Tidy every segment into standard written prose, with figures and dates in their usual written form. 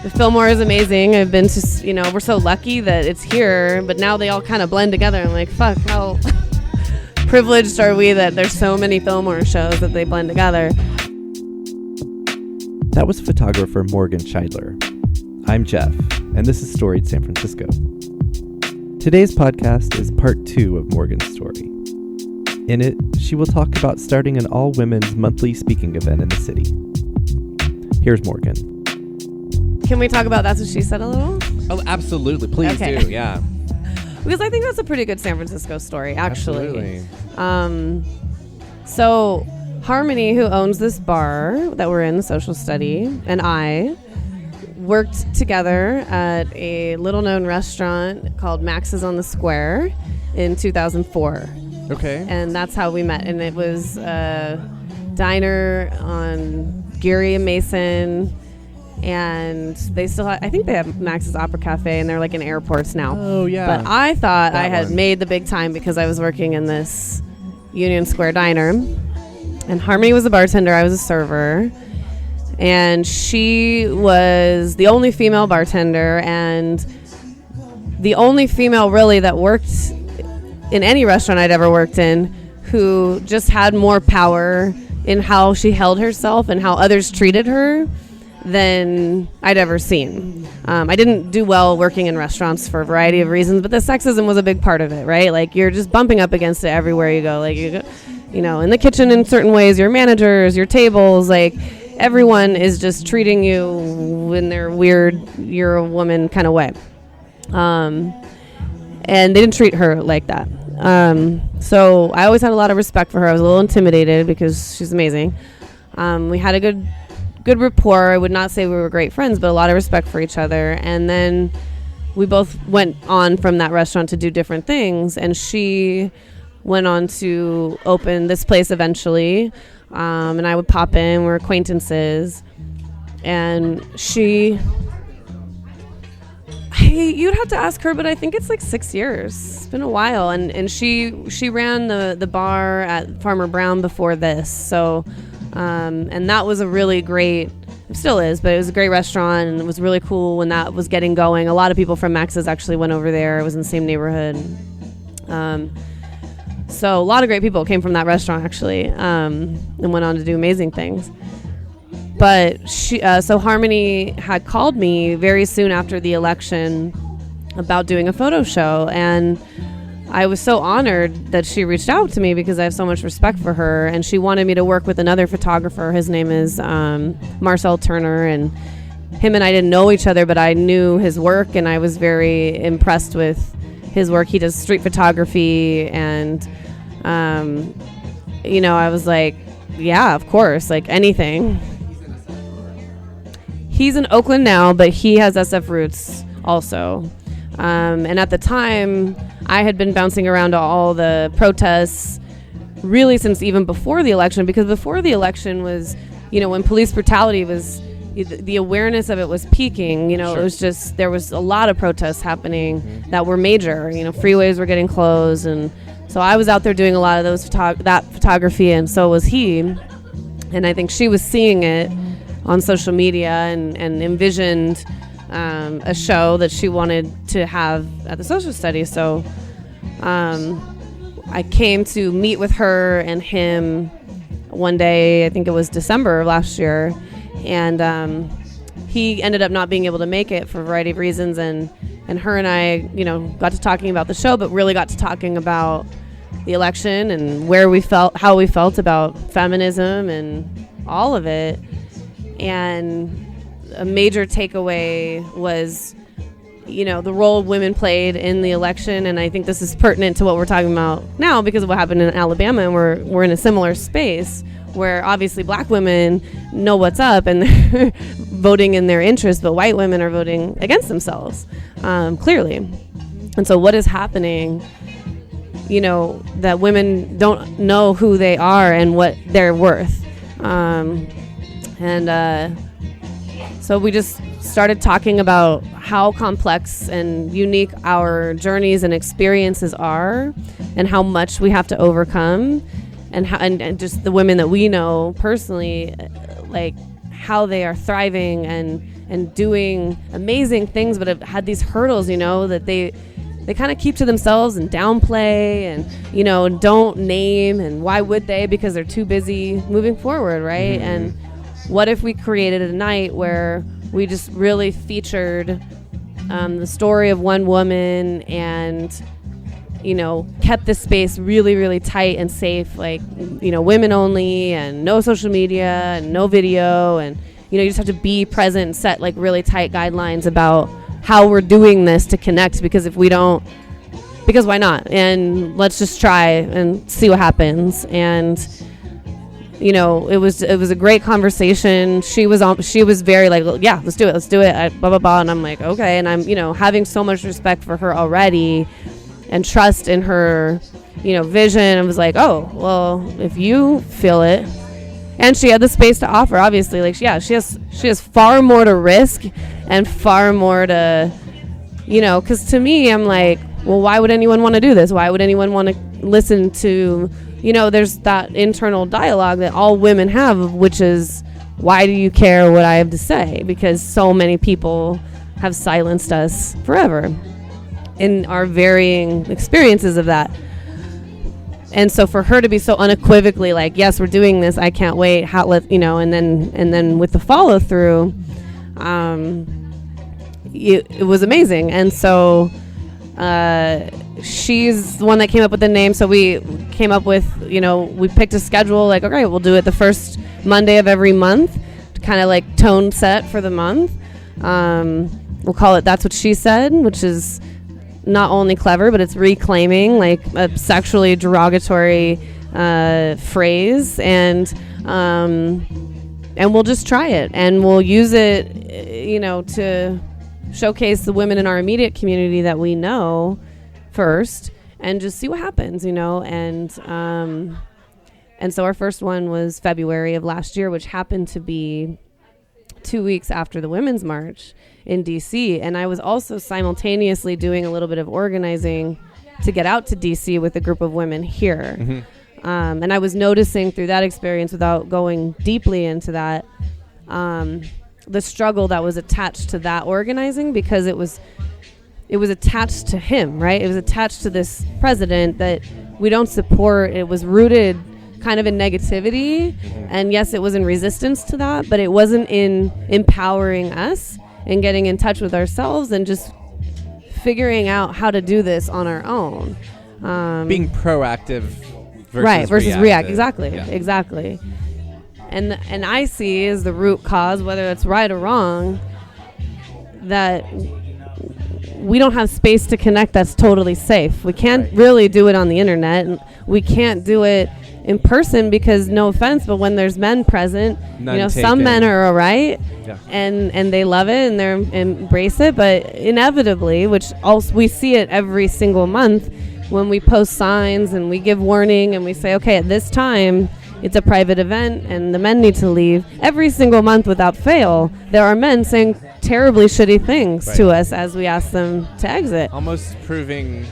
The Fillmore is amazing. I've been to, we're so lucky that it's here, but now they all kind of blend together. I'm like, fuck, how privileged are we that there's so many Fillmore shows that they blend together. That was photographer Morgan Shidler. I'm Jeff, and this is Storied San Francisco. Today's podcast is part 2 of Morgan's story. In it, she will talk about starting an all-women's monthly speaking event in the city. Here's Morgan. Can we talk about That's What She Said a little? Oh, absolutely. Please do, yeah. Because I think that's a pretty good San Francisco story, actually. Absolutely. So Harmony, who owns this bar that we're in, Social Study, and I worked together at a little-known restaurant called Max's on the Square in 2004. Okay. And that's how we met. And it was a diner on Geary and Mason. And they still have, I think they have Max's Opera Cafe, and they're like in airports now. Oh, yeah. But I thought I had one. made the big time because I was working in this Union Square diner. And Harmony was a bartender. I was a server. And she was the only female bartender and the only female really that worked in any restaurant I'd ever worked in who just had more power in how she held herself and how others treated her than I'd ever seen. I didn't do well working in restaurants for a variety of reasons, but the sexism was a big part of it, right? Like, you're just bumping up against it everywhere you go. Like, you know, in the kitchen in certain ways, your managers, your tables, like, everyone is just treating you in their weird, you're a woman kind of way. And they didn't treat her like that. So I always had a lot of respect for her. I was a little intimidated because she's amazing. We had a good rapport. I would not say we were great friends, but a lot of respect for each other. And then we both went on from that restaurant to do different things. And she went on to open this place eventually. And I would pop in. We're acquaintances. And you'd have to ask her, but I think it's like 6 years. It's been a while. And she ran the bar at Farmer Brown before this. So, and that was a really great, it still is, but it was a great restaurant, and it was really cool when that was getting going. A lot of people from Max's actually went over there. It was in the same neighborhood. So a lot of great people came from that restaurant, actually, and went on to do amazing things. But so Harmony had called me very soon after the election about doing a photo show, and I was so honored that she reached out to me because I have so much respect for her, and she wanted me to work with another photographer. His name is Marcel Turner, and him and I didn't know each other, but I knew his work, and I was very impressed with his work. He does street photography, and I was like, yeah, of course, like anything. He's in Oakland now, but he has SF roots also. And at the time, I had been bouncing around to all the protests really since even before the election, because before the election was, when police brutality was, the awareness of it was peaking. Sure. It was just, there was a lot of protests happening that were major. Freeways were getting closed, and so I was out there doing a lot of those that photography, and so was he. And I think she was seeing it on social media and envisioned a show that she wanted to have at the Social Study. So I came to meet with her and him one day, I think it was December of last year, and he ended up not being able to make it for a variety of reasons, and her and I, got to talking about the show, but really got to talking about the election and how we felt about feminism and all of it. And a major takeaway was, the role women played in the election. And I think this is pertinent to what we're talking about now because of what happened in Alabama. And we're in a similar space where obviously black women know what's up and they're voting in their interest, but white women are voting against themselves, clearly. And so what is happening, that women don't know who they are and what they're worth. So we just started talking about how complex and unique our journeys and experiences are, and how much we have to overcome, and just the women that we know personally, like how they are thriving and and doing amazing things, but have had these hurdles, that they kind of keep to themselves and downplay and, don't name. And why would they? Because they're too busy moving forward, right? Mm-hmm. And what if we created a night where we just really featured the story of one woman and, kept the space really, really tight and safe, like, women only and no social media and no video. And, you just have to be present and set like really tight guidelines about how we're doing this to connect, because if we don't, because why not? And let's just try and see what happens. And it was a great conversation. She was very like, yeah, let's do it, blah blah blah. And I'm like, okay. And I'm having so much respect for her already and trust in her vision. I was like, oh well, if you feel it. And she had the space to offer, obviously. Like, yeah, she has far more to risk and far more to, because to me, I'm like, well, why would anyone want to do this? Why would anyone want to listen to, there's that internal dialogue that all women have, which is, why do you care what I have to say? Because so many people have silenced us forever in our varying experiences of that. And so for her to be so unequivocally like, yes, we're doing this, I can't wait, and then with the follow through, it was amazing. And so she's the one that came up with the name. So we came up with, we picked a schedule, like, okay, we'll do it the first Monday of every month, to kind of like tone set for the month. We'll call it That's What She Said, which is not only clever, but it's reclaiming like a sexually derogatory phrase, and we'll just try it, and we'll use it, to showcase the women in our immediate community that we know first, and just see what happens, and so our first one was February of last year, which happened to be 2 weeks after the Women's March in DC. And I was also simultaneously doing a little bit of organizing to get out to DC with a group of women here. Mm-hmm. And I was noticing through that experience, without going deeply into that, the struggle that was attached to that organizing, because it was attached to him, right? It was attached to this president that we don't support. It was rooted kind of in negativity. Mm-hmm. And yes, it was in resistance to that, but it wasn't in empowering us and getting in touch with ourselves and just figuring out how to do this on our own. Being proactive versus react. Exactly. Yeah. Exactly. And I see as the root cause, whether it's right or wrong, that we don't have space to connect that's totally safe. We can't really do it on the internet, and we can't do it in person because, no offense, but when there's men present, some men are all right, and they love it and they embrace it, but inevitably, which also we see it every single month when we post signs and we give warning and we say, okay, at this time it's a private event and the men need to leave. Every single month without fail, there are men saying terribly shitty things to us as we ask them to exit. Almost proving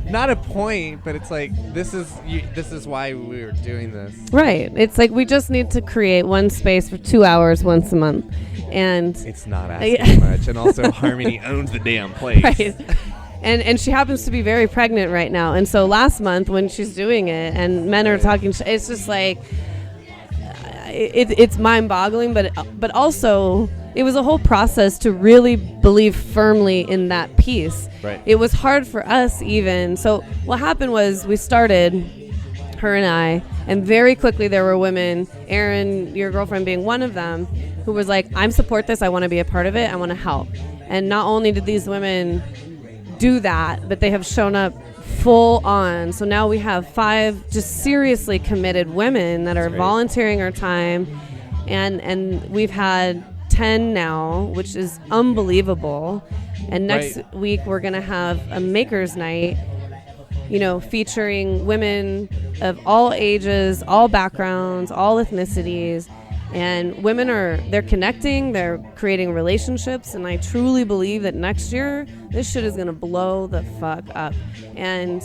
not a point, but it's like, this is why we were doing this. Right. It's like we just need to create one space for 2 hours once a month. And it's not asking much. And also Harmony owns the damn place. Right. And she happens to be very pregnant right now. And so last month when she's doing it and men are talking, it's just like, it's mind-boggling, but also it was a whole process to really believe firmly in that piece. Right. It was hard for us even. So what happened was we started, her and I, and very quickly there were women, Erin, your girlfriend being one of them, who was like, I support this, I want to be a part of it, I want to help. And not only did these women do that, but they have shown up full on. So now we have 5 just seriously committed women that are volunteering our time, and we've had 10 now, which is unbelievable. And next week we're going to have a makers night, featuring women of all ages, all backgrounds, all ethnicities. And women they're connecting, they're creating relationships, and I truly believe that next year, this shit is gonna blow the fuck up. And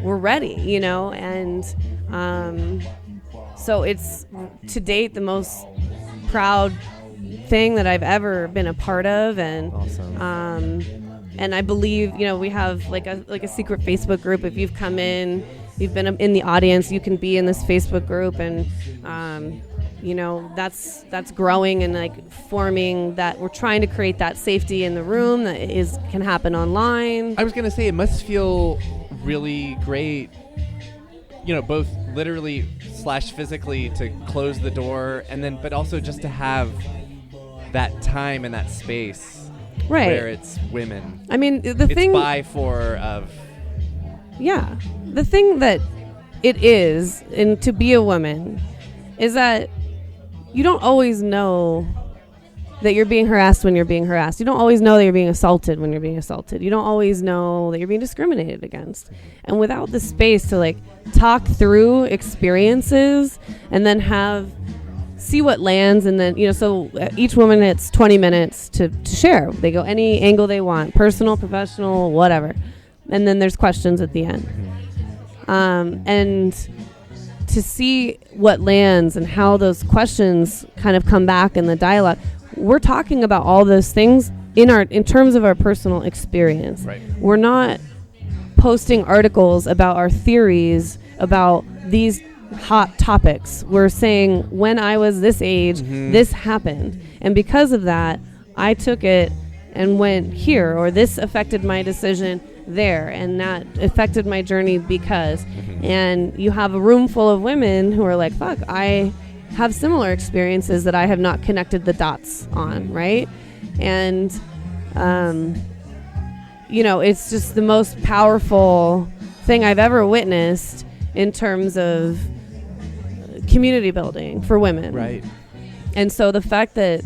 we're ready, and so it's, to date, the most proud thing that I've ever been a part of. And Awesome. and I believe, we have like a secret Facebook group. If you've come in, you've been in the audience, you can be in this Facebook group, and that's growing and like forming that. We're trying to create that safety in the room that can happen online. I was gonna say it must feel really great, both literally / physically to close the door, and then but also just to have that time and that space, right, where it's women. I mean, it's by for of. Yeah, the thing that it is, and to be a woman, is that you don't always know that you're being harassed when you're being harassed. You don't always know that you're being assaulted when you're being assaulted. You don't always know that you're being discriminated against. And without the space to like talk through experiences and then see what lands, and then, so each woman gets 20 minutes to share. They go any angle they want, personal, professional, whatever. And then there's questions at the end. And to see what lands and how those questions kind of come back in the dialogue, we're talking about all those things in terms of our personal experience. Right. We're not posting articles about our theories about these hot topics. We're saying, when I was this age, this happened. And because of that, I took it and went here, or this affected my decision there, and that affected my journey because. And you have a room full of women who are like, fuck, I have similar experiences that I have not connected the dots on, right? And it's just the most powerful thing I've ever witnessed in terms of community building for women. Right. And so the fact that,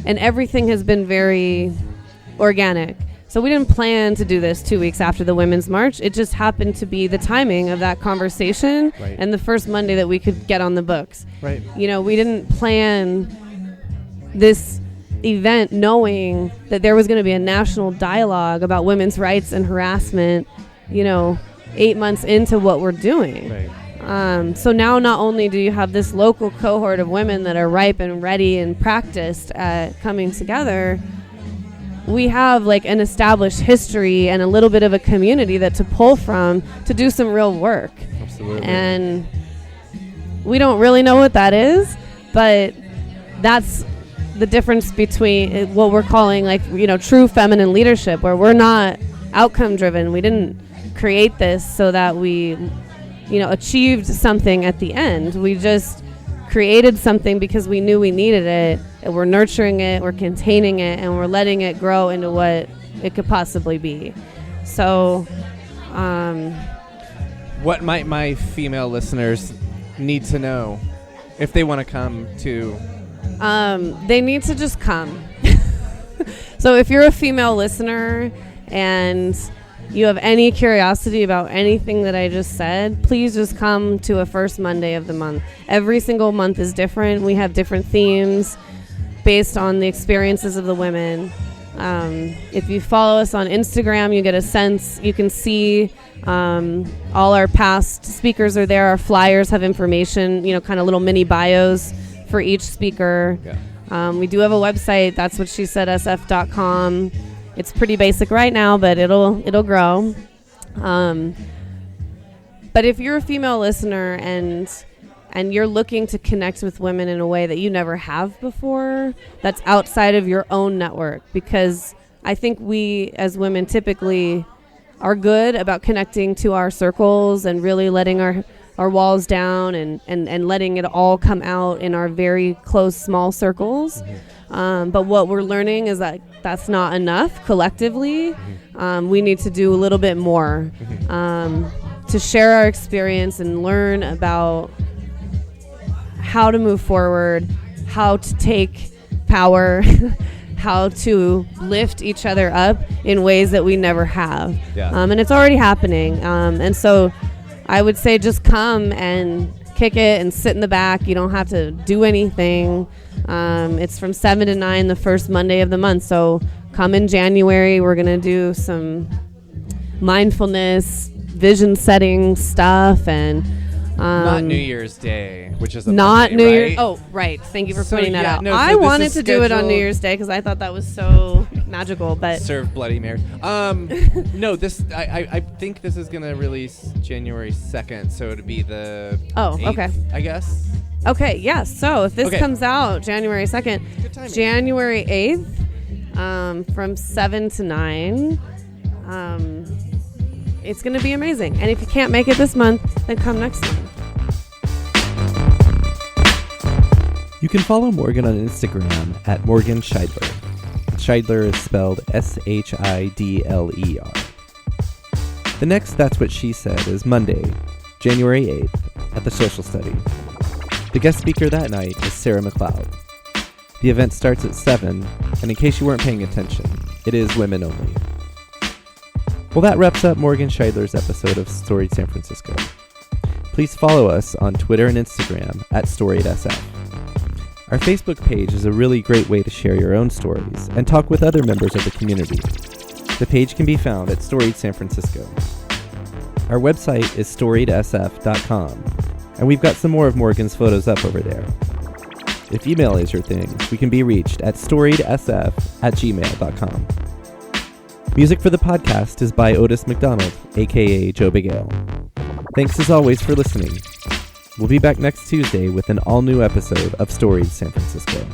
and everything has been very organic. So we didn't plan to do this 2 weeks after the Women's March. It just happened to be the timing of that conversation, right, and the first Monday that we could get on the books. Right. We didn't plan this event knowing that there was going to be a national dialogue about women's rights and harassment, 8 months into what we're doing. Right. So now not only do you have this local cohort of women that are ripe and ready and practiced at coming together, we have like an established history and a little bit of a community that to pull from to do some real work. Absolutely. And we don't really know what that is, but that's the difference between what we're calling like, true feminine leadership, where we're not outcome driven. We didn't create this so that we, achieved something at the end. We just created something because we knew we needed it, and we're nurturing it, we're containing it, and we're letting it grow into what it could possibly be. So what might my female listeners need to know if they want to come to? They need to just come. So if you're a female listener and you have any curiosity about anything that I just said, please just come to a first Monday of the month. Every single month is different. We have different themes based on the experiences of the women. If you follow us on Instagram, you get a sense. You can see all our past speakers are there. Our flyers have information, kind of little mini bios for each speaker. Yeah. We do have a website. That's what she said, sf.com. It's pretty basic right now, but it'll grow. But if you're a female listener and you're looking to connect with women in a way that you never have before, that's outside of your own network, because I think we as women typically are good about connecting to our circles and really letting our walls down and letting it all come out in our very close, small circles. But what we're learning is that that's not enough collectively. We need to do a little bit more to share our experience and learn about how to move forward, how to take power, how to lift each other up in ways that we never have. Yeah. And it's already happening. And so I would say just come and kick it and sit in the back. You don't have to do anything. It's from 7 to 9 the first Monday of the month. So come in January. We're going to do some mindfulness, vision setting stuff, and Not New Year's Day, which is a Not Monday, New right? Year's. Oh, right. Thank you for So, pointing that yeah, out. no, so I this wanted is to do it on New scheduled- Year's Day because I thought that was so magical. But Serve Bloody Mary. No, this I think this is gonna release January 2nd, so it'd be the 8th, okay. I guess. okay, yes. So if this Okay. comes out January 2nd, Good timing. January 8th, from 7 to 9, it's going to be amazing. And if you can't make it this month, then come next month. You can follow Morgan on Instagram at Morgan Shidler. Shidler is spelled Shidler. The next That's What She Said is Monday, January 8th, at the Social Study. The guest speaker that night is Sarah McLeod. The event starts at 7, and in case you weren't paying attention, it is women only. Well, that wraps up Morgan Shidler's episode of Storied San Francisco. Please follow us on Twitter and Instagram at StoriedSF. Our Facebook page is a really great way to share your own stories and talk with other members of the community. The page can be found at Storied San Francisco. Our website is storiedsf.com, and we've got some more of Morgan's photos up over there. If email is your thing, we can be reached at storiedsf@gmail.com. Music for the podcast is by Otis McDonald, aka Joe Big Ale. Thanks as always for listening. We'll be back next Tuesday with an all-new episode of Storied San Francisco.